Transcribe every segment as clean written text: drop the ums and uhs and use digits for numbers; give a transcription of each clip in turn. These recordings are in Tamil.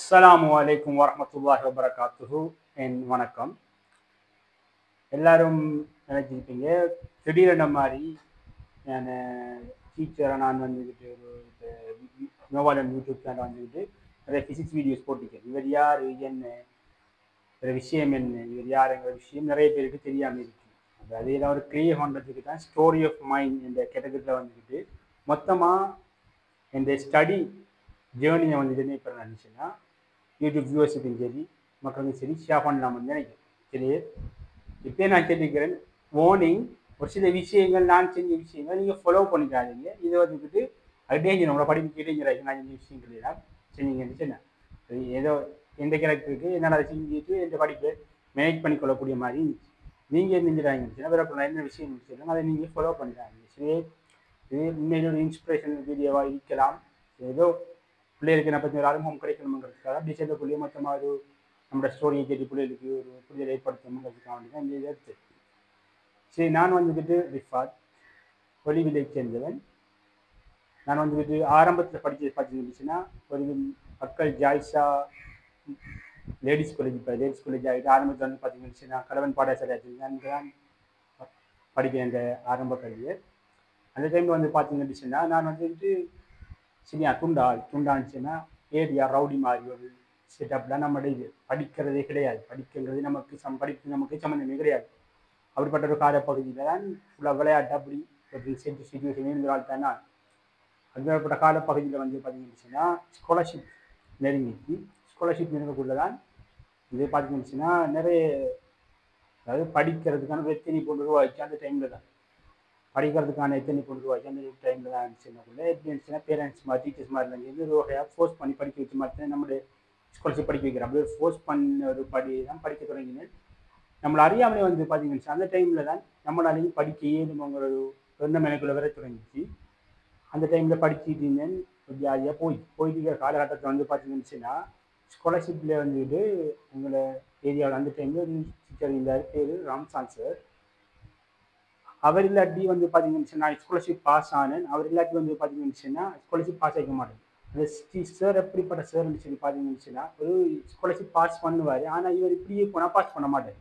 அஸ்ஸலாமு அலைக்கும் வரஹ்மத்துல்லாஹி வபரகாத்துஹு. என் வணக்கம். எல்லாரும் நினைச்சிருப்பீங்க திடீரென மாதிரி நான் டீச்சரை நான் வந்துக்கிட்டு ஒரு நோவாலன் யூடியூப் சேனல் வந்துக்கிட்டு நிறைய ஃபிசிக்ஸ் வீடியோஸ் போட்டிருக்கேன். இவர் யார், என்ன, வேறு விஷயம் என்ன, இவர் யாருங்கிற விஷயம் நிறைய பேருக்கு தெரியாமல் இருக்கு. அதையெல்லாம் ஒரு கிளியர் பண்ணுறதுக்கு தான் ஸ்டோரி ஆஃப் மைண்ட் இந்த கேட்டகரியில் வந்துக்கிட்டு மொத்தமாக இந்த ஸ்டடி ஜேர்னியை வந்துட்டு என்ன இப்போ நினச்சேன்னா யூடியூப் வியூவர்ஸுக்கும் சரி மக்களுக்கும் சரி ஷேர் பண்ணலாம்னு நினைக்கிறேன். சரி, இப்போ நான் கேட்டுக்கிறேன் வார்னிங், ஒரு சில விஷயங்கள் நான் செஞ்ச விஷயங்கள் நீங்கள் ஃபாலோ பண்ணிக்காதீங்க. இதை வந்துக்கிட்டு அது டேஞ்சர், உங்களை படிப்பு டேஞ்சராக நான் செஞ்ச விஷயங்கள் எல்லாம் செஞ்சீங்கன்னு சொன்னேன். ஏதோ எந்த கேரக்டருக்கு என்னால் அதை செஞ்சுட்டு எந்த படிப்பை மேனேஜ் பண்ணிக்கொள்ளக்கூடிய மாதிரி இருந்துச்சு. நீங்கள் செஞ்சுட்டாங்கன்னு வேறு நான் என்ன விஷயம் சொல்லுங்கள், அதை நீங்கள் ஃபாலோ பண்ணிக்காதீங்க. சரி, இது உண்மையில ஒரு இன்ஸ்பிரேஷன் வீடியோவாக இருக்கலாம். ஏதோ பிள்ளைகளுக்கு என்ன பற்றி ஒரு அனுபவம் கிடைக்கணுங்கிறதுக்காக அப்படி செய்யக்கூடிய மொத்தமாக ஒரு நம்மளோட ஸ்டோரியை கேட்டு பிள்ளைகளுக்கு ஒரு புரிதல் ஏற்படுத்தணுங்கிறதுக்காக வேண்டி தான் இந்த இதை எடுத்து. சரி, நான் வந்துக்கிட்டு ரிஃபாத் ஒலிவிலை சேர்ந்தவன். நான் வந்துக்கிட்டு ஆரம்பத்தில் படிச்சுருந்துச்சுன்னா ஒரு மக்கள் ஜாய்ஸா லேடிஸ் காலேஜ், இப்போ லேடிஸ் காலேஜ் ஆகிட்டு ஆரம்பத்தில் வந்து பார்த்தீங்கன்னா கடவன் பாடசாலை அங்கே தான் படிக்கிறேன் இந்த ஆரம்ப கல்வியை. அந்த டைமில் வந்து பார்த்தீங்கன்னா நான் வந்துட்டு சரியா துண்டாச்சுன்னா ஏரியா ரவுடி மாதிரி ஒரு செட்டப்லாம் நம்மளுடைய இது படிக்கிறதே கிடையாது. படிக்கிறது நமக்கு நமக்கு சம்மந்தமே கிடையாது. அப்படிப்பட்ட ஒரு காலப்பகுதியில் தான் ஃபுல்லாக விளையாட்டு அப்படி ஒரு சிச்சுவேஷன் இருந்தால் தான் நான் அப்படிப்பட்ட காலப்பகுதியில் வந்து பார்த்தீங்கன்னா ஸ்காலர்ஷிப் நெருங்கிச்சு. ஸ்காலர்ஷிப் நெருங்கக்குள்ள தான் இது பார்த்தீங்கன்னா நிறைய, அதாவது படிக்கிறதுக்கான எத்தனை கொண்டு ரூபாய்க்கு அந்த டைமில் தான் படிக்கிறதுக்கான எத்தனை கொண்டு ரூபாய்க்கு அந்த டைமில் தான் இருந்துச்சுன்னாக்குள்ள எப்படி இருந்துச்சுன்னா பேரண்ட்ஸ் மாதிரி டீச்சர்ஸ் மாதிரி இருந்து ஒரு வகையாக ஃபோர்ஸ் பண்ணி படிக்க வச்ச மாதிரி தான் நம்மளுடைய ஸ்காலர்ஷிப் படிக்க வைக்கிறோம். அப்படியே ஃபோர்ஸ் பண்ண ஒரு படி தான் படிக்க தொடங்கினேன். நம்மளை அறியாமலே வந்து பார்த்தீங்கன்னா அந்த டைமில் தான் நம்மளாலையும் படிக்க ஏழுமங்கிற ஒரு எண்ணம் எனக்குள்ள வர தொடங்கிச்சு. அந்த டைமில் படிச்சுட்டு இருந்தேன். ஜாலியாக போயிட்டு இருக்கிற காலகட்டத்தில் வந்து பார்த்தீங்கன்னா ஸ்காலர்ஷிப்பில் வந்துட்டு எங்களை ஏரியாவில் அந்த டைமில் ஒரு டீச்சர் இருந்தார், பேர் ராம்சான் சார். அவர் இல்லாட்டி வந்து பார்த்தீங்கன்னா ஸ்காலர்ஷிப் பாஸ் ஆனேன். அவர் இல்லாட்டி வந்து பார்த்தீங்கன்னா ஸ்காலர்ஷிப் பாஸ் ஆகிக்க மாட்டேன். அந்த சார் எப்படிப்பட்ட சார்ன்னு சொல்லி பார்த்தீங்கன்னா ஒரு ஸ்காலர்ஷிப் பாஸ் பண்ணுவார். ஆனால் இவர் இப்படியே போனால் பாஸ் பண்ண மாட்டேன்.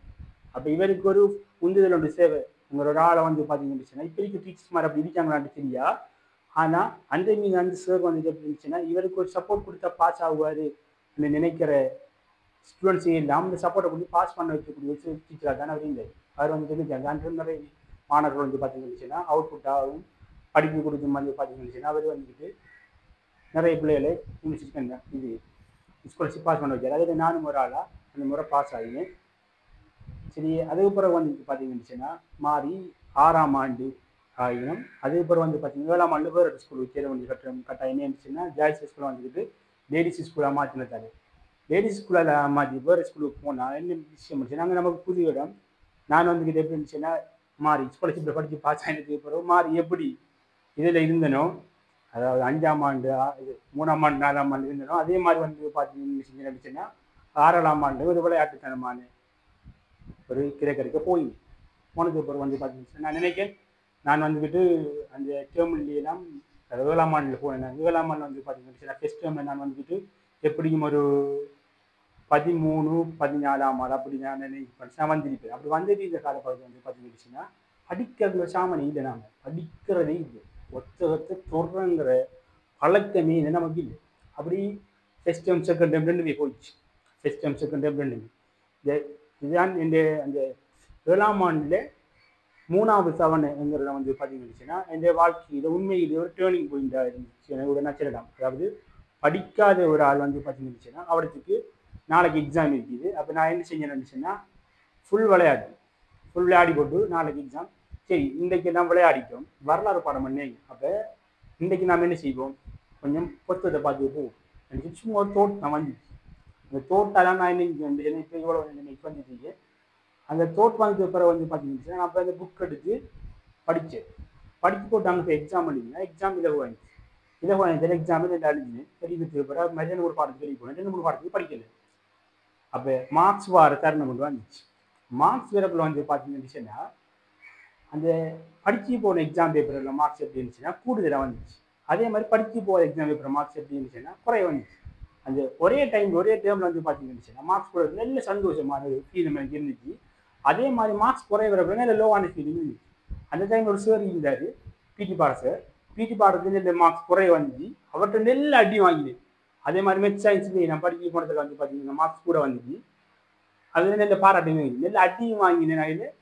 அப்போ இவருக்கு ஒரு உந்துதல் ஒன்று சேவை. உங்களோட ஆளை வந்து பார்த்தீங்கன்னா இப்போதைக்கு டீச்சர்ஸ் மாதிரி அப்படி இருக்காங்களான்னு தெரியா. ஆனால் அந்த மீது அந்த சார் வந்து எப்படி இருந்துச்சுன்னா இவருக்கு ஒரு சப்போர்ட் கொடுத்தா பாஸ் ஆகுவார் நினைக்கிற ஸ்டூடெண்ட்ஸ் எல்லாம் அந்த சப்போர்ட்டை கொடுத்து பாஸ் பண்ண வைக்கக்கூடிய ஒரு டீச்சராக தானே அவர் இருந்தார். அவர் வந்து தெரிஞ்சாங்க நிறைய மாணவர்கள் வந்து பார்த்தீங்கன்னா அவுட்புட்டாகவும் படிப்பு கொடுத்த மாதிரி பார்த்தீங்கன்னா அவர் வந்துட்டு நிறைய பிள்ளைகளை யூனிவர்சிட்டி இது ஸ்காலர்ஷிப் பாஸ் பண்ண வைக்கிறார். அதில் நானும் ஒரு ஆளாக அந்த முறை பாஸ் ஆகினேன். சரி, அதுக்கப்புறம் வந்து பார்த்தீங்கன்னா மாறி 6ஆம் ஆண்டு ஆகினோம். அதுக்கப்புறம் வந்து பார்த்தீங்கன்னா 7ஆம் ஆண்டு வேறு ஸ்கூலுக்கு சேர வேண்டிய கட்டாயம் என்ன இருந்துச்சுன்னா ஜாய்ஸ் ஸ்கூலில் வந்துக்கிட்டு லேடிஸ் ஸ்கூலாக மாற்றினதாரு. லேடிஸ் ஸ்கூலில் மாற்றி வேறு ஸ்கூலுக்கு போனால் என்ன விஷயம் இருந்துச்சு, அங்கே நமக்கு புது இடம். நான் வந்துக்கிட்டு எப்படி இருந்துச்சுன்னா மாறி ஸ்காலர்ஷிப்பில் படித்து பாஸ் ஆகினதுக்கு பிறகு மாறி எப்படி இதில் இருந்தனோ, அதாவது 5ஆம் ஆண்டு இது 3ஆம் ஆண்டு 4ஆம் ஆண்டு இருந்தனோ அதே மாதிரி வந்து பார்த்தீங்கன்னா இருந்துச்சுன்னா 6ஆம் ஆண்டு ஒரு விளையாட்டுத்தனமான ஒரு கிரக்கருக்கு போனதுக்கு பிறகு வந்து பார்த்தீங்கன்னா நான் நினைக்கிறேன் நான் வந்துக்கிட்டு அந்த டேர்ம்லாம் 7ஆம் ஆண்டில் போனேன். 7ஆம் ஆண்டு வந்து பார்த்தீங்கன்னா ஃபஸ்ட் டேர்மில் நான் வந்துக்கிட்டு எப்படியும் ஒரு 13, 14ஆம் ஆண்டு அப்படி நான் நினைப்பேன் வந்திருப்பேன். அப்படி வந்துட்டு இந்த காலப்பகுதி வந்து பார்த்தீங்கன்னா படிக்கிறதுல சாமணி இல்லை. நாம் படிக்கிறதே இல்லை, ஒத்தகத்தை தொடர்ங்கிற பழக்கமே இல்லை நமக்கு இல்லை. அப்படி ஃபஸ்ட் டேர்ம் செகண்ட் டேர்ம் ரெண்டுமே போயிடுச்சு. ஃபஸ்ட் டேர்ம் செகண்ட் டேர்ம் ரெண்டுமே இதுதான் இந்த அந்த 7ஆம் ஆண்டில் 3வது தவணைங்கிறத வந்து பார்த்தீங்கன்னா என் வாழ்க்கையில் உண்மையிலே ஒரு டேர்னிங் பாயிண்டாக இருந்துச்சு. எனக்கு நான் சொல்லலாம். அதாவது படிக்காத ஒரு ஆள் வந்து பார்த்தீங்கன்னா அவருக்கு நாளைக்கு எக்ஸாம் இருக்குது. அப்போ நான் என்ன செஞ்சேன்னு ஃபுல் விளையாடி போட்டு நாளைக்கு எக்ஸாம். சரி, இன்றைக்கு எல்லாம் விளையாடிட்டோம், வரலாறு பாடம் பண்ணி. அப்போ இன்றைக்கு நாம் என்ன செய்வோம், கொஞ்சம் புத்தகத்தை பார்த்து போவோம். எனக்கு சும்மா ஒரு தோட்டம் வந்துச்சு. அந்த தோட்டெல்லாம் நான் என்ன இப்போ இவ்வளோ இன்னைக்கு வந்துட்டு அந்த தோட்டம் வந்தது பிறகு வந்து பார்த்தீங்கன்னா நான் அப்போ அந்த புக் எடுத்து படித்து போட்டு அங்கே போய் எக்ஸாம் எழுதினா எக்ஸாம் இலகுவாங்க. எக்ஸாமில் 2 அழிஞ்சினேன். தெரிவித்து பிறகு மதியம் ஒரு பாடத்துக்கு வெளியே போனேன். 2-3 பாடத்துக்கு படிக்கல. அப்போ மார்க்ஸ் வார தருணம் கொண்டு வந்துச்சு. மார்க்ஸ் வரப்பில் வந்து பார்த்தீங்கன்னா அந்த படித்து போன எக்ஸாம் பேப்பரில் மார்க்ஸ் எப்படி இருந்துச்சுன்னா கூடுதலாக வந்துச்சு. அதே மாதிரி படித்து போகிற எக்ஸாம் பேப்பர் மார்க்ஸ் எப்படி இருந்துச்சுன்னா குறைய வந்துச்சு. அந்த ஒரே டேர்மில் வந்து பார்த்தீங்கன்னு மார்க்ஸ் கூட நல்ல சந்தோஷமான ஒரு ஃபீலிங் எனக்கு இருந்துச்சு. அதே மாதிரி மார்க்ஸ் குறைவரப்ப நல்ல லோவான ஃபீலிங் இருந்துச்சு. அந்த டைம் ஒரு சார் இருந்தார், பிடி பாட சார். பிடி பாடத்துக்கு இந்த மார்க்ஸ் குறைய வந்துச்சு, அவர்கிட்ட நல்ல அடி வாங்கினேன். அதே மாதிரி மெட் சயின்ஸ்லேயே நான் படிக்க போனதுக்கு வந்து பார்த்தீங்கன்னா மார்க்ஸ் கூட வந்துச்சு. அது நல்ல பாராட்டுமே நல்ல அடியும் வாங்கினேன். நான்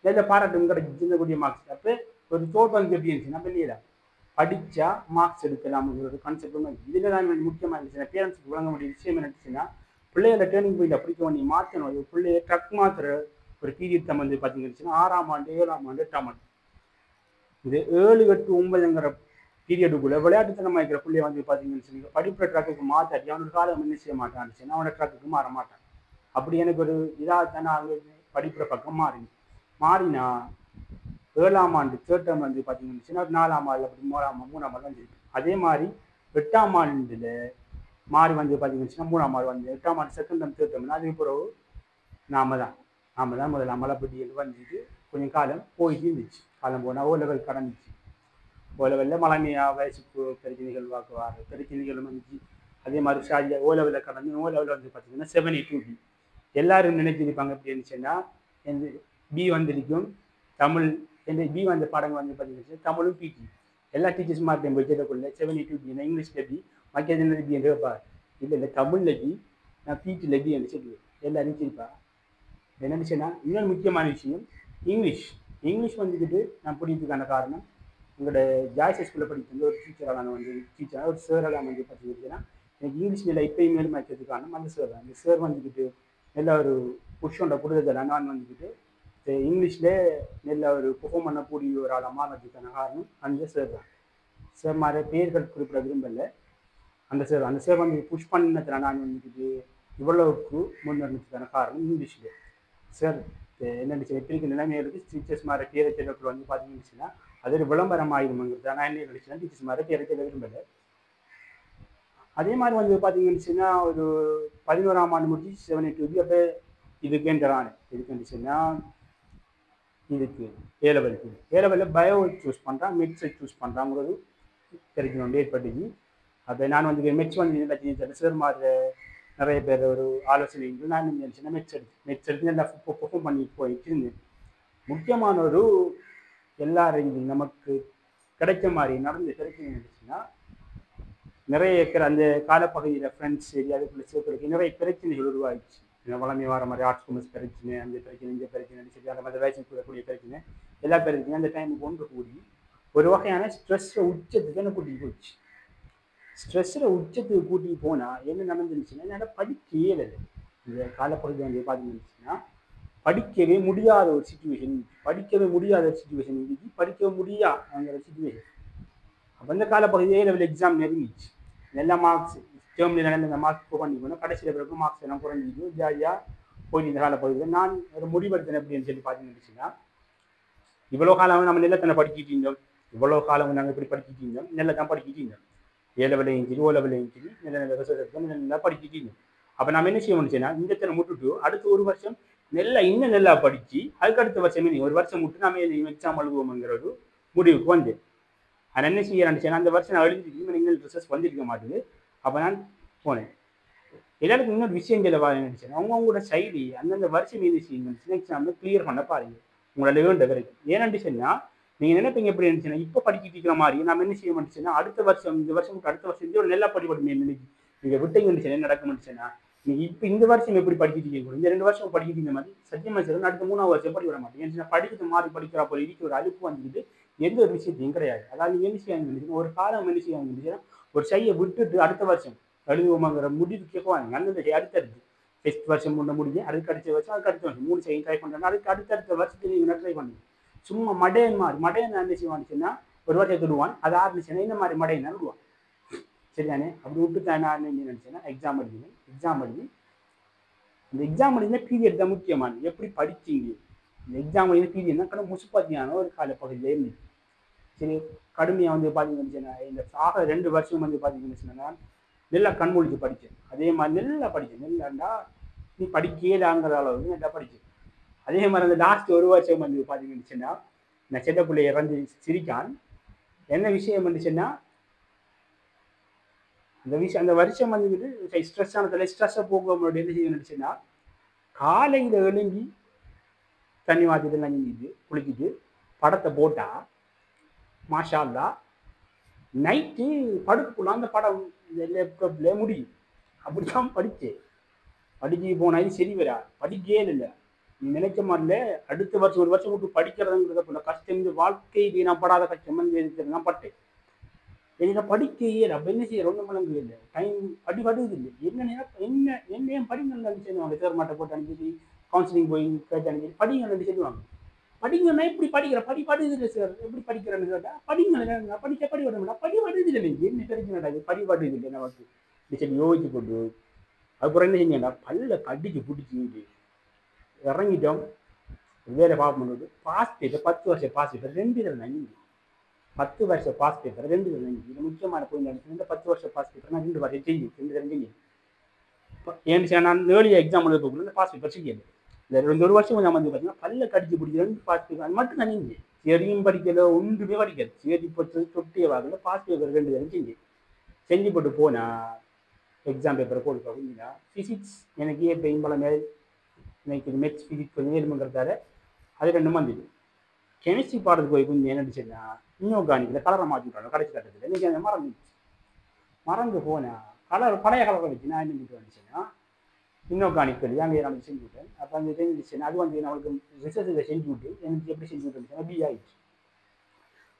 நல்ல பாராட்டும் கிடைச்சிக்கூடிய மார்க்ஸ். அப்போ ஒரு தோட் வந்து எப்படி இருந்துச்சு, நம்ம இல்லையா படித்தா மார்க்ஸ் எடுக்கலாம்ங்கிற ஒரு கான்செப்ட். இதில் தான் முக்கியமாக இருந்துச்சு. பேரண்ட்ஸுக்கு வழங்க வேண்டிய விஷயம் என்னச்சுன்னா, பிள்ளைகளை டேர்னிங் பாயிண்ட் படிக்க வேண்டிய மாற்றணும். அது பிள்ளைய ட்ரக் மாத்திர ஒரு பீரியட் தான் வந்து பார்த்தீங்கன்னா 6ஆம் ஆண்டு 7ஆம் ஆண்டு 8ஆம் ஆண்டு இது 7 8 9ங்கிற பீரியடுக்குள்ள விளையாட்டுத்தனமாக இருக்கிற பிள்ளைய வந்து பார்த்தீங்கன்னு படிப்புற ட்ரக்குக்கு மாற்றாட்டி அவனோட காலம் என்ன செய்ய மாட்டான்னு அவனோட ட்ரக்குக்கு மாற மாட்டான். அப்படி எனக்கு ஒரு இதாக தானே அவங்க படிப்புற பக்கம் மாறினா 7ஆம் ஆண்டு 3rd term வந்து பார்த்தீங்கன்னா 4ஆம் ஆண்டு அப்படி 3ஆம் ஆண்டு வந்துருக்கு. அதே மாதிரி 8ஆம் ஆண்டுல மாறி வந்து பார்த்தீங்கன்னா 3ஆம் ஆண்டு வந்து 8ஆம் ஆண்டு 2nd term 3rd term அதுக்கு பிறகு நாம தான் முதல்ல மலைப்பட்டி வந்துட்டு கொஞ்சம் காலம் போயிட்டு இருந்துச்சு. காலம் போனால் ஓ லெவல் கடந்துச்சு. ஓ லெவலில் மலைமையா வயசுக்கு பிரச்சனைகள் வாக்குவார் பிரச்சனைகளும் வந்துச்சு. அதே மாதிரி ஷாஜியா ஓ லெவலில் கடந்து ஓ லெவலில் வந்து பார்த்தீங்கன்னா 7A2B எல்லாரும் நினைச்சிருப்பாங்க எப்படி இருந்துச்சுன்னா எந்த பி வந்திருக்கும் தமிழ் எந்த பி வந்த பாடங்கள் வந்து பார்த்தீங்கன்னா தமிழும் பிடி எல்லா டீச்சர்ஸ் மார்க்கையும் போய் கேட்டக்குள்ள 7A2B இங்கிலீஷில் பி மக்கியதில் பி என்று வைப்பார். இல்லை தமிழில் பி நான் பிடியில் பி என்று சொல்லுவேன். எல்லாரும் சிரிப்பா. என்ன நினச்சேன்னா இன்னொரு முக்கியமான விஷயம் இங்கிலீஷ் வந்துக்கிட்டு நான் பிடிக்கிறதுக்கான காரணம் உங்களோட ஜாய்ஸ் ஸ்கூலில் படிக்கிற ஒரு டீச்சராக நான் வந்து ஒரு சாராக நான் வந்து பார்த்தீங்கன்னா எனக்கு இங்கிலீஷ் நிலை இப்பயும் மேலும் வைக்கிறதுக்கு காரணம் அந்த சார் தான். அந்த சார் வந்துக்கிட்டு நல்ல ஒரு புஷ்ஷோட கொடுத்ததில்லை. நான் வந்துக்கிட்டு இங்கிலீஷில் நல்ல ஒரு பெர்ஃபார்ம் பண்ணக்கூடிய ஒரு ஆளாக மாறினதுக்கான காரணம் அந்த சார் தான். சார் மாதிரி பேர்கள் குறிப்பிட விரும்பலை. அந்த சார் வந்து புஷ் பண்ணதில் நான் வந்துக்கிட்டு இவ்வளவுக்கு முன்னேறதுக்கான காரணம் இங்கிலீஷில் சார் என்னென்னு எப்படி நிலைமைகளுக்கு டீச்சர்ஸ் மாதிரி பேரை செல்லக்குள்ள வந்து பார்த்தீங்கன்னா அது ஒரு விளம்பரம் ஆயிடும்ங்கிறது நான் என்ன நினைச்சேன்னா டீச்சர்ஸ் மாதிரி பேரை செல்ல விரும்பலை. அதே மாதிரி வந்து பார்த்தீங்கன்னா ஒரு 11ஆம் ஆண்டு முடிச்சு 7A2B அப்போ இதுக்கு என்டரானு இதுக்குன்னா இதுக்கு ஏ லெவலில் பயோ சூஸ் பண்ணுறான் மெட்ஸை சூஸ் பண்ணுறாங்கிறது தெரிஞ்சுக்கணும் ஏற்பட்டுச்சு. அப்போ நான் வந்து மெட்ஸ் வந்து சார் மாதிரி நிறைய பேர் ஒரு ஆலோசனை நான் நினச்சேன்னா மெட்ஸ் எடுத்து நல்லா பெர்ஃபார்ம் பண்ணி போயிட்டு இருந்தேன். முக்கியமான ஒரு எல்லாரும் நமக்கு கிடைச்ச மாதிரி நடந்து கிடைச்சுன்னா நிறைய இருக்கிற அந்த காலப்பகுதியில் ஃப்ரெண்ட்ஸ் ஏரியாவுக்குள்ள சேர்க்கறதுக்கு நிறைய பிரச்சனைகள் உருவாகிடுச்சு. வளமை வர மாதிரி ஆர்ட்ஸ் காமர்ஸ் பிரச்சனை அந்த பிரச்சனை இந்த பிரச்சனை சரி அந்த மாதிரி வயசுக்கு கூடக்கூடிய பிரச்சனை எல்லா பிரச்சனையும் அந்த டைமுக்கு கொண்டு கூடி ஒரு வகையான ஸ்ட்ரெஸ்ஸை உச்சத்துக்கு என்ன கூட்டிகிட்டு போச்சு. ஸ்ட்ரெஸ்ஸில் உச்சத்துக்கு கூட்டிகிட்டு போனால் என்ன நடந்துருச்சுன்னா என்னால் படிக்கவே இல்லை. இந்த காலப்பகுதி வந்து பார்த்தீங்கன்னா படிக்கவே முடியாத ஒரு சுச்சுவேஷன் இருந்துச்சு. படிக்கவே முடியாங்கிற சுச்சுவேஷன். அப்போ அந்த காலப்பகுதி ஏ லெவல் எக்ஸாம் நெருங்கிச்சு. நல்ல மார்க்ஸ் டேர்மில் நடந்த மார்க்ஸ் பண்ணி போனால் கடைசியில் பிறகு மார்க்ஸ் எல்லாம் குறைஞ்சிட்டு ஜாலியாக போய் இந்த காலப்பகுதியில் நான் ஒரு முடிவெடுத்தேன் அப்படின்னு சொல்லி பார்த்தீங்கன்னா இவ்வளோ காலம் நம்ம நெல்லத்தனை படிச்சுட்டு இருந்தோம். இவ்வளோ காலம் நாங்கள் இப்படி படிச்சுட்டு இருந்தோம். நெல்லை தான் படிச்சுட்டு இருந்தோம். ஏ லெவலையும் சரி ஓ லெவலையும் சரி நல்லா படிச்சுட்டு இருந்தோம். அப்போ நம்ம என்ன செய்ய முடிச்சுன்னா இந்த தனை முட்டுட்டு அடுத்த ஒரு வருஷம் இன்னும் நல்லா படித்து அதுக்கு அடுத்த வருஷமே ஒரு வருஷம் விட்டு நம்ம எக்ஸாம் எழுதுவோம்ங்கிற ஒரு முடிவுக்கு வந்தேன். ஆனால் என்ன செய்யறான்னு அந்த வருஷம் நான் எழுதிட்டு நீங்கள் ரிசல்ட்ஸ் வந்திருக்க மாட்டேங்குது. அப்போ நான் போனேன். எல்லாருக்கும் இன்னொரு விஷயம் சொல்ல நினைச்சேன் அவங்களோட சைடு அந்தந்த வருஷம் மீது செய்யுங்க எக்ஸாம் கிளியர் பண்ண பாருங்க உங்களோட வேண்ட வரைக்கும். ஏன்னு சொன்னால் நீங்கள் நினைப்பீங்க எப்படி இருந்துச்சுன்னா இப்போ படிக்கிட்டு இருக்கிற மாதிரி நம்ம என்ன செய்ய மாட்டேச்சுன்னா அடுத்த வருஷம் இந்த வருஷம் அடுத்த வருஷம் இதோட நல்லா படிப்படிமே நினைச்சு நீங்கள் விட்டீங்கன்னு என்ன நடக்க மாட்டேச்சுன்னா நீங்கள் இப்போ இந்த வருஷம் எப்படி படிக்கிட்டு இருக்கீங்க இந்த 2 வருஷம் படிக்கிட்டு இந்த மாதிரி சத்தியமாக சார் அடுத்த 3ஆவது வருஷம் படிக்க விட மாட்டேன். ஏன்னா படிக்கிறது மாதிரி படிக்கிறா போல இருக்கிற ஒரு அழுப்பு வந்துட்டு எந்த ஒரு விஷயத்தையும் கிடையாது. அதாவது என்ன செய்யாங்க ஒரு காலம் என்ன செய்யாங்க ஒரு செய்யை விட்டுட்டு அடுத்த வருஷம் எழுதுவோமாங்கிற முடிவு கேட்குவாங்க. அந்த அடுத்தடுத்து ஃபஸ்ட் வருஷம் முன்ன முடிஞ்சு அதுக்கு அடுத்த வருஷம் அதுக்கு அடுத்த வருஷம் 3 செய்ய ட்ரை பண்ணுறாங்க. அதுக்கு அடுத்தடுத்த வருஷத்துக்கு நீங்கள் ட்ரை பண்ணுங்க. சும்மா மடையன் என்ன செய்வானுச்சுன்னா ஒரு வருஷம் விடுவான் அது ஆரம்பிச்சுன்னா இந்த மாதிரி மடையன் விடுவான். சரிதானே? அப்படி விட்டு தான் நான் என்ன நினைச்சேன்னா எக்ஸாம் எழுதி இந்த எக்ஸாம் எழுதினா பீரியட் தான் முக்கியமானது. எப்படி படிச்சிங்க இந்த எக்ஸாம் எழுதின பீரியட் தான் கடை முசுப்பாத்தியான ஒரு காலப்பகுதியில் இருந்துச்சு. சரி கடுமையாக வந்து பார்த்தீங்கன்னா இந்த 2 வருஷம் வந்து பார்த்தீங்கன்னா நல்லா கண்மொழிச்சு படித்தேன். அதே மாதிரி நல்லா படித்தேன். நல்லாண்டா நீ படிக்கலாங்கிற அளவுக்கு நல்லா படித்தேன். அதே மாதிரி அந்த லாஸ்ட் ஒரு வருஷம் வந்து பார்த்தீங்கன்னு நான் செல்ல பிள்ளை இறந்து சிரிக்கான். என்ன விஷயம் வந்துச்சுன்னா அந்த வருஷம் வந்துக்கிட்டு ஸ்ட்ரெஸ்ஸானதில் ஸ்ட்ரெஸ்ஸை போக முடியும் என்ன செய்யணுச்சுன்னா காலையில் எழுங்கி தண்ணி மாற்றிட்டு நஞ்சிட்டு குளிச்சுட்டு படத்தை போட்டால் மாஷா அல்லா நைட்டு படுப்புக்குள்ள அந்த படம் லேப்டாப்ல முடியும். அப்படித்தான் படித்தேன். படிச்சு போனால் சரி வரா, படிக்கவே இல்லை. நீ நினைச்ச மாதிரில அடுத்த வருஷம் ஒரு வருஷம் விட்டு படிக்கிறதுங்கிறத போல கஷ்டம். இந்த வாழ்க்கையிலே நான் படாத கஷ்டம் நான் பட்டேன். என்ன படிக்கையே அப்போ என்ன செய்ய ஒன்றும் மலங்கு இல்லை. டைம் படுவது இல்லை. என்ன படிங்கன்னு சொல்லுவாங்க. சேர் மாட்டை போட்டு அனுப்பிச்சு கவுன்சிலிங் போய் கேட்டு அனுப்பிச்சு படிங்கன்னு சொல்லுவாங்க. படிங்கன்னா எப்படி படிக்கிற படிப்படுது இல்லை சார், எப்படி படிக்கிறேன்னு கேட்டால் படிங்க படிக்க படி வரணும்னா படிப்படுது இல்லை. என்ன தெரிஞ்சுடா படிப்படுது இல்லை நமக்கு சரி யோசிச்சு போட்டு அதுக்கப்புறம் என்ன செஞ்சேன்டா பல்ல கடிச்சு பிடிச்சிட்டு இறங்கிட்டோம். வேலை பார்க்க பாஸ் பேப்பர் 10 வருஷம் பாஸ் பேப்பர் 2 தடவை நஞ்சு. 10 வருஷம் பாஸ் பேப்பர் 2 தடவை நஞ்சு. இது முக்கியமான கொஞ்சம் 10 வருஷம் பாஸ் பேப்பர் நான் 2 வருஷம் செஞ்சு 2 தடவை செஞ்சு. ஏன்னு நான் ஏர்லியா எக்ஸாம் எழுத இந்த பாஸ் பேப்பர் செய்யலை. இந்த ஒரு வருஷம் கொஞ்சம் வந்து பார்த்தீங்கன்னா பல்ல கடிச்சு பிடிக்கிறேன் பாஸ் பேப்பர் அது மட்டும் நஞ்சு. சரியும் படிக்கல ஒன்றுமே படிக்கல. சரி போட்டு தொட்டிய வாங்கல பாஸ் பேப்பர் 2 தடவை செஞ்சு போட்டு போனால் எக்ஸாம் பேப்பரை கொடுப்பா அப்படின்னா ஃபிசிக்ஸ் எனக்கு இப்போ இம்பளமே இன்னைக்கு மேத்ஸ் ஃபிசிக்ஸ் கொஞ்சம் ஏழுமங்கிறதால அது 2 வந்துது. கெமிஸ்ட்ரி பாடத்துக்கு போய் கொஞ்சம் என்னடிச்சுன்னா இன்ஆர்கானிக்கில் கலரை மாற்றி விட்டாங்க கடைசி கட்டத்தில். இன்றைக்கி அந்த மறந்து போனேன். பழைய கலரை வச்சு நான் என்ன பண்ணிட்டு வந்துச்சுன்னா இன்ஆர்கானிக் சொல்லி அங்கே நம்ம செஞ்சு விட்டேன். அப்போ அந்த செஞ்சுச்சுன்னா அது நம்மளுக்கு ரிசர்ச்சில் செஞ்சு விட்டு எனக்கு எப்படி செஞ்சு விட்டுருந்துச்சுன்னா பி ஆகிடுச்சு.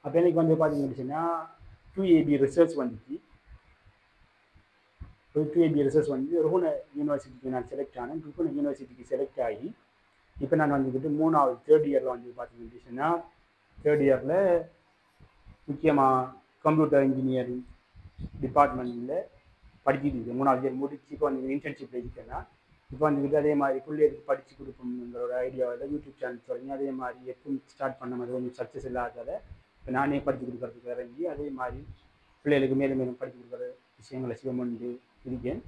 அப்போ எனக்கு பார்த்தீங்கன்னா 2AB ரிசர்ச் வந்துச்சு. 2AB ரிசர்ச் ருகுண யூனிவர்சிட்டிக்கு நான் செலக்ட் ஆனேன். ருகுண யூனிவர்சிட்டிக்கு செலக்ட் ஆகி இப்போ நான் வந்துக்கிட்டு 3வது 3rd இயரில் பார்த்தீங்கன்னா 3rd இயரில் முக்கியமாக கம்ப்யூட்டர் இன்ஜினியரிங் டிபார்ட்மெண்ட்டில் படிச்சுட்டு இருக்கேன். 3வது இயர் முடிச்சு இப்போ இன்டர்ன்ஷிப் இருக்கேன்னா இப்போ அதே மாதிரி பிள்ளைகளுக்கு படித்து கொடுப்போம்ங்கிற ஒரு ஐடியாவில் யூடியூப் சேனல் தொடங்கி அதே மாதிரி எப்பவும் ஸ்டார்ட் பண்ண மாதிரி கொஞ்சம் சக்ஸஸ் இல்லாததால் இப்போ நானே படித்து கொடுக்கறதுக்கு இறங்கி அதே மாதிரி பிள்ளைகளுக்கு மேலும் மேலும் படித்து கொடுக்குற விஷயங்களை செய்யணும்னு இருக்கேன்.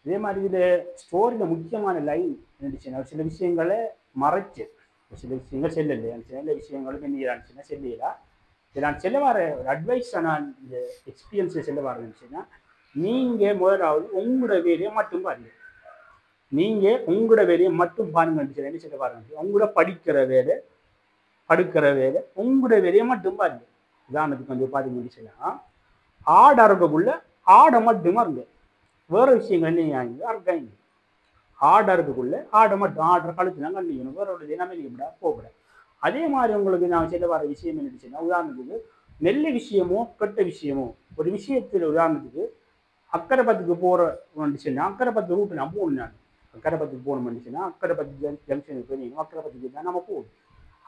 இதே மாதிரி இதில் ஸ்டோரியில் முக்கியமான லைன் இருந்துச்சுன்னா சில விஷயங்களை மறைச்சு சில விஷயங்கள் செல்லலை. சில விஷயங்களும் என்ன இருந்துச்சுன்னா செல்லையா இதை நான் செல்ல வர ஒரு அட்வைஸை நான் இந்த எக்ஸ்பீரியன்ஸை செல்ல வர இருந்துச்சுன்னா நீங்கள் முதலாவது உங்களோட வேலையை மட்டும் பாருங்க. நீங்கள் உங்களோட வேலையை மட்டும் பாருங்க. என்ன சொல்ல பாருங்க உங்களோட படிக்கிற வேலை படுக்கிற வேலை உங்களோட வேலையை மட்டும் பாருங்க. உதாரணத்துக்கு பார்த்தீங்கன்னு சொன்னால் ஆடறதுக்குள்ள ஆடை மட்டும் இருங்க. வேறு விஷயங்கள் என்ன அர்த்தம் ஆடறதுக்குள்ள ஆடை மட்டும் ஆடுற கழுத்துலாம் கண்டிக்கணும். வேற ஒரு தினமே நீங்க போகக்கூடாது. அதே மாதிரி உங்களுக்கு நான் சொல்ல வர விஷயம் என்னச்சுன்னா உதாரணத்துக்கு நெல்ல விஷயமோ கெட்ட விஷயமோ ஒரு விஷயத்தில் உதாரணத்துக்கு அக்கரைப்பத்துக்கு போகிற வந்துச்சுன்னா அக்கரைப்பத்து ரூட்டு நான் போகணும். நான் அக்கரைப்பத்துக்கு போகணும் வந்துச்சுன்னா அக்கரைப்பத்து ஜங்ஷனுக்கு போய் அக்கரைப்பத்துக்கு தான் நம்ம போகணும்.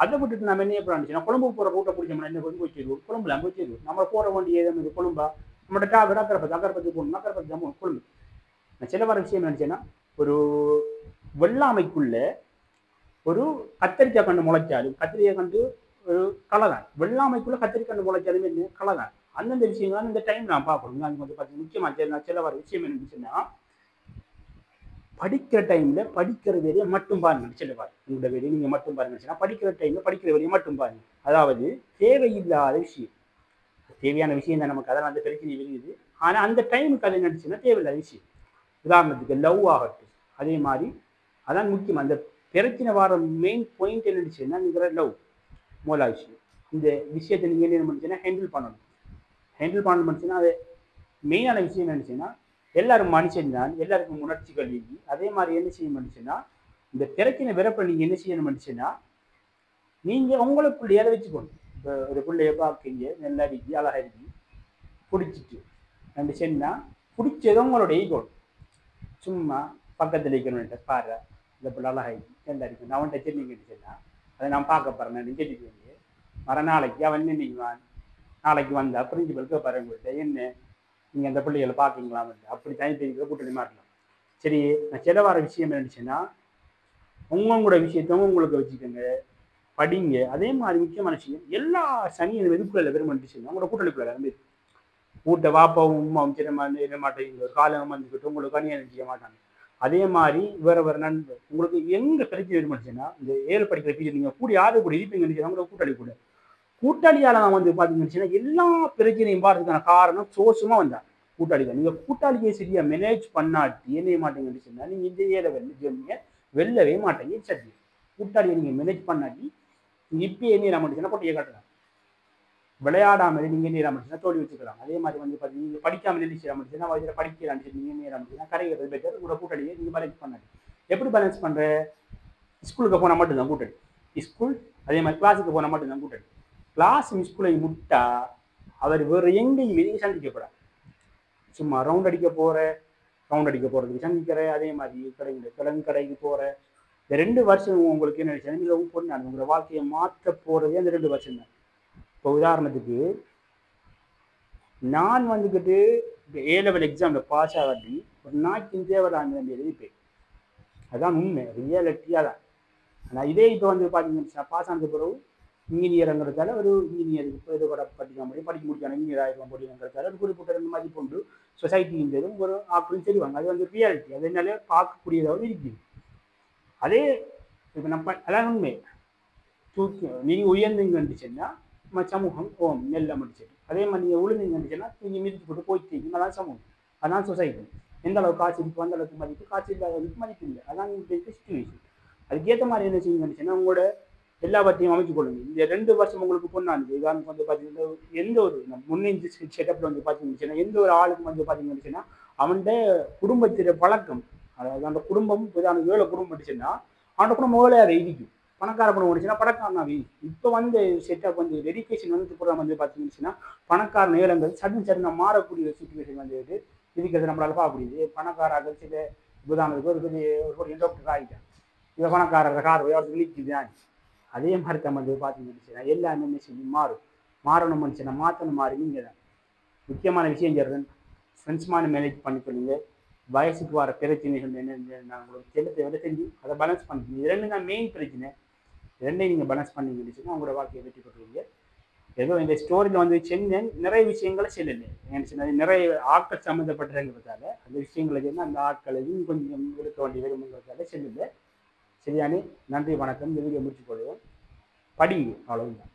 அதை விட்டுட்டு நம்ம என்ன பண்ணுச்சுன்னா கொழும்பு போகிற ரூட்டை பிடிச்சோம்னா என்ன போய் போயிடுவோம். கொழும்புல போய் சேருவோம். நம்ம போகிற வண்டி ஏதாவது கொழும்பா நம்மளோட டாகர் அக்கரைப்பத்து போகணும். அக்கரைப்பத்து தான் போகணும் கொழும்பு. நான் சில வர விஷயம் நினச்சேன்னா ஒரு வெள்ளாமைக்குள்ள ஒரு கத்திரிக்காய் கண்டு முளைச்சாலும் கத்திரிக்காய் கண்டு ஒரு களை தான். வெள்ளாமைக்குள்ள கத்திரிக்காய் கண்டு முளைச்சாலும் என்ன களை தான். அந்தந்த விஷயங்கள் இந்த டைம் நான் பார்க்கணும். அது பார்த்தீங்கன்னா முக்கியமாக நான் சில வர விஷயம் என்னச்சுன்னா படிக்கிற டைம்ல படிக்கிற வேலையை மட்டும் பாருங்க. சில பாரு உங்களோட வேலையை நீங்கள் மட்டும் பாருங்கன்னா படிக்கிற டைம்ல படிக்கிற வேலையை மட்டும் பாருங்க. அதாவது தேவையில்லாத விஷயம் தேவையான விஷயம் தான் நமக்கு அதெல்லாம் அந்த பிரச்சனை வெளியுது. ஆனால் அந்த டைமுக்கு அதை நடிச்சுன்னா தேவையில்லாத விஷயம். உதாரணத்துக்கு லவ் ஆகட்டும் அதே மாதிரி அதான் முக்கியம். அந்த பிரச்சனை வர மெயின் பாயிண்ட் என்னச்சுன்னா நீங்கள் லவ் மூலா விஷயம். இந்த விஷயத்தை நீங்கள் என்ன பண்ணுச்சுன்னா ஹேண்டில் பண்ணணும். ஹேண்டில் பண்ணணும்னுச்சுன்னா அது மெயினான விஷயம் என்னச்சுன்னா எல்லாரும் மனுஷன் தான். எல்லாருக்கும் உணர்ச்சிகள் இல்லை. அதே மாதிரி என்ன செய்ய பண்ணுச்சுன்னா இந்த பிரச்சனை விரப்ப நீங்கள் என்ன செய்யணும் பண்ணுச்சுன்னா நீங்கள் உங்களுக்குள்ள எதை வச்சுக்கணும். இப்போ ஒரு பிள்ளைய பார்க்கீங்க நல்லா இருக்கு அழகா இருக்கு பிடிச்சிட்டு ரெண்டு சென்னா பிடிச்சது உங்களோட ஈகோடு சும்மா பக்கத்தில் இருக்கணும்ட்ட பாரு இந்த பிள்ளை அழகா இருக்கு நல்லா இருக்கு நான் அவன்கிட்ட சென்னிங்கன்னு சொன்னால் அதை நான் பார்க்க போகிறேன். நான் செஞ்சுட்டு வந்து மறுநாளைக்கு அவன் நின்றுக்குவான். நாளைக்கு வந்தா பிரின்சிபலுக்கு பாருங்கள்ட்ட என்ன நீங்கள் அந்த பிள்ளைகளை பார்க்கிங்களாம் அப்படி தனிப்பதிக்கிற கூட்டணி மாட்டலாம். சரி நான் சில வர விஷயம் இருந்துச்சுன்னா உங்களோட விஷயத்த உங்களுக்கு வச்சுக்கோங்க படிங்க. அதே மாதிரி முக்கியமான விஷயம் எல்லா சனியும் எதுக்குள்ள வெறும் வந்துச்சுன்னா உங்களோட கூட்டணிக்குள்ள இருந்து கூட்ட வாப்பாவும் உமாவும் சின்ன மாட்டேங்க காலம் வந்துக்கிட்டு உங்களுக்கு கனியாக செய்ய மாட்டாங்க. அதே மாதிரி வேற நண்பர் உங்களுக்கு எங்க பிரச்சனை இருந்துச்சுன்னா இந்த 7 படிக்கிற பீரியட் நீங்கள் கூடி யாரு கூட இருப்பீங்கன்னு உங்களோட கூட்டாளி கூட கூட்டாளியால் நான் பார்த்தீங்கன்னு எல்லா பிரச்சனையும் பார்த்துக்கான காரணம் சோசமாக வந்தாங்க. கூட்டாளி தான். நீங்கள் கூட்டாளியை சரியா மேனேஜ் பண்ணாட்டி என்ன மாட்டீங்கன்னு சொன்னால் நீங்கள் இந்த ஏழை வெல்லவே மாட்டீங்க. சரி, கூட்டாளியை நீங்கள் மேனேஜ் பண்ணாட்டி நீங்கள் இப்போ என்ன மாட்டீங்கன்னா போட்டியை காட்டலாம். விளையாடாமல் நீங்கள் என்ன மாட்டீங்கன்னா தோல்வி வச்சுக்கலாம். அதே மாதிரி வந்து பார்த்தீங்கன்னா நீங்கள் படிக்காமல் என்ன செய்ய மாட்டீங்கன்னா வயதில் படிக்கிறான்னு சொல்லி நீங்கள் என்ன மாட்டீங்கன்னா கரைகிறது பெட்டர். உங்களோட கூட்டாளியை நீங்கள் பேலன்ஸ் பண்ணாட்டி எப்படி பேலன்ஸ் பண்ணுற? ஸ்கூலுக்கு போனால் மட்டும்தான் கூட்டாளி ஸ்கூல், அதே மாதிரி கிளாஸுக்கு போனால் மட்டும்தான் கூட்டாளி. கிளாஸ் ஸ்கூலை முட்டா அவர் வேறு எங்கேயுமே நீங்கள் சந்திக்கப்படாது. சும்மா ரவுண்ட் அடிக்க போகிறதுக்கு சந்திக்கிற, அதே மாதிரி கிழங்கு கடைக்கு போகிற இந்த 2 வருஷம் உங்களுக்கு என்ன நினைச்சா மிகவும் பொண்ணாது. உங்களோட வாழ்க்கையை மாற்ற போகிறதே அந்த 2 வருஷம் தான். இப்போ உதாரணத்துக்கு நான் வந்துக்கிட்டு இப்போ A-level எக்ஸாமில் பாஸ் ஆகாட்டி ஒரு நாய்க்கு தேவையான எழுதிப்பேன். அதுதான் உண்மை, ரியாலிட்டியாக தான். ஆனால் இதே இப்போ வந்து பார்த்தீங்கன்னா பாஸ் ஆனது பிறகு இன்ஜினியருங்கிறதால ஒரு இன்ஜினியருக்கு இது கூட படிக்க முடியாது இன்ஜினியர் ஆகிருக்க முடியுங்கிறதால ஒரு குறிப்பிட்ட 2 மதிப்பொண்டு சொசைட்டிங்கிறதும் ஒரு ஆக்களும் தெரிவாங்க. அது வந்து ரியாலிட்டி, அது என்னாலே பார்க்கக்கூடியதாக இருக்குது. அதே இப்போ நம்ம அதான் உண்மை. நீங்கள் உயர்ந்தீங்கன்னுச்சுன்னா நம்ம சமூகம் நெல்ல முடிச்சது. அதே மாதிரி நீங்கள் உளுந்தீங்கன்னுச்சுன்னா நீங்கள் மிதித்து போட்டு போயிட்டீங்க. அதான் சமூகம், அதான் சொசைட்டி. எந்த அளவுக்கு காசு இருக்கு அந்த அளவுக்கு மதிப்பு, காசு இல்லாதவங்களுக்கு மதிப்பு இல்லை. அதான் சிச்சுவேஷன். அதுக்கேற்ற மாதிரி என்ன செய்யுங்கன்னுச்சுன்னா உங்களோட எல்லாவற்றையும் அமைச்சு கொள்ளுங்க. இந்த 2 வருஷம் உங்களுக்கு பொண்ணானது. உதாரணத்துக்கு வந்து பார்த்தீங்கன்னா எந்த ஒரு முன்னேஞ்சு செட்டப்பில் வந்து பார்த்தீங்கன்னா எந்த ஒரு ஆளுக்கும் வந்து பார்த்தீங்கன்னுச்சுன்னா அவன்கிட்ட குடும்பத்திட பழக்கம், அதாவது அந்த குடும்பம் உதாரணம் ஏழை குடும்பம் இருந்துச்சுன்னா அவனோட குடும்பம் ஏழையாக இருக்கும். பணக்கார குடும்பம் வந்துச்சுன்னா பணக்காரனாவே. இப்போ வந்து செட்டப் வந்து டெடிக்கேஷன் வந்து ப்ரோக்ராம் வந்து பார்த்தீங்கன்னா பணக்கார நேரங்கள் சடன்னு மாறக்கூடிய சுச்சுவேஷன் வந்து இருக்கிறது நம்மளால பார்க்க முடியுது. பணக்காரர்கள் சில உதாரணத்துக்கு ஒரு டாக்டர் ஆகிட்டான், இவன் பணக்காரர் கார் அவருக்கு நிற்குதான். அதே மாதிரி தான் வந்து பார்த்தீங்கன்னா எல்லாமே என்ன மாறணும் மனுஷனா மாற்றணும் மாறி நீங்கள் தான் முக்கியமான விஷயம் சொல்கிறேன். ஃப்ரெண்ட்ஸ்மான மேனேஜ் பண்ணிக்கொள்ளுங்க. வயசுக்கு வர பிரச்சனைகள் என்ன நான் உங்களுக்கு செல்லத்தை விட செஞ்சு அதை பேலன்ஸ் பண்ணிக்கணும். இது 2 தான் மெயின் பிரச்சனை. 2ஐயும் நீங்கள் பேலன்ஸ் பண்ணிங்கன்னா உங்களோட வாழ்க்கையை வெற்றி பெறுவீங்க. ஏதோ இந்த ஸ்டோரியில் வந்து சென்னேன் நிறைய விஷயங்களை செல்லலை. ஏன்னா நிறைய ஆட்கள் சம்மந்தப்பட்டதுங்கிறதால அந்த விஷயங்களை சொன்னால் அந்த ஆட்களையும் கொஞ்சம் எடுக்க வேண்டிய விரும்புங்கிறதால செல்லலை. சரியானே? நன்றி, வணக்கம். இந்த வீடியோ முடிச்சு போடுவோம். படிங்க, அவ்வளவுதான்.